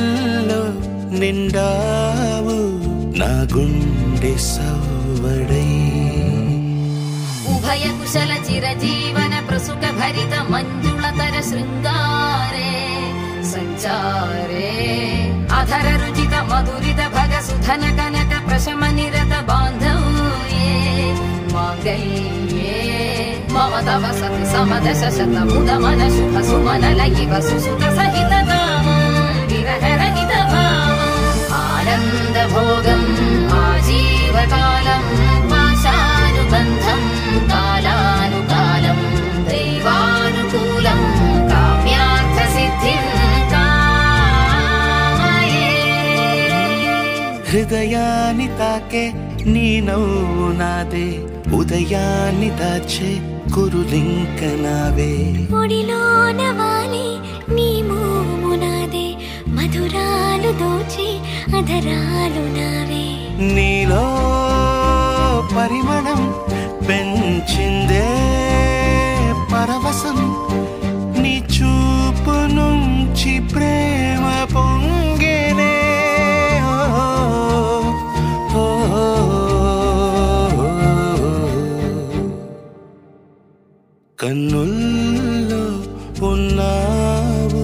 గుండెల్లో నిండావు నా గుండె సవ్వడై ఉభయ కుశల చిరజీవన ప్రసుక భరిత మంజుళతర శృంగారే సంచారే అధర రుచిత మధురిత భగ సుధన కనక ప్రశమ నిరత బాంధవ్యే మాంగళ్యే మమ తవ సతి సమదశ శత ముదమన శుభ సుమనల ఇవ సుసుత సహిత కామం విరహ రహిత భావం ఆనంద భోగం ఆజీవకాలం పాశానుబంధం కాలానుకాలం దైవానుకూలం కామ్యార్థ సిద్ధిం కామయే హృదయాన్ని తాకే నీ నవ్వు నాదే ఉదయాన్ని దాచే కురులింక నావే ఒడిలోన వాలి నీ మోము నాదే మధురాలు దోచి అధరాలు నావే నీలో పరిమళం పెంచిందే పరవశం నీ చూపు నుంచి ప్రేమ పొంగేనే కన్నుల్లో ఉన్నావు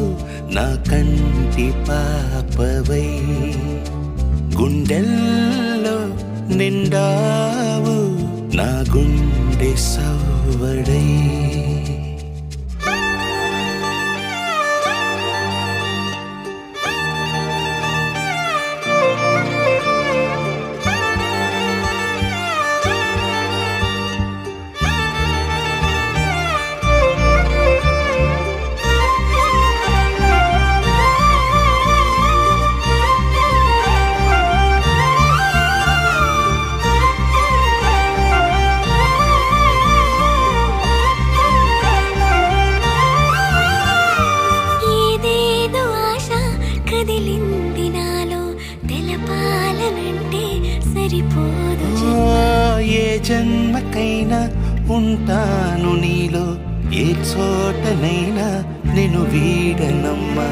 నా కంటి పాపవై గుండెల్లో నిండావు నా గుండె సవ్వడై ఏ జన్మకైనా ఉంటాను నీలో ఏ చోటనైనా నేను వీడనమ్మా.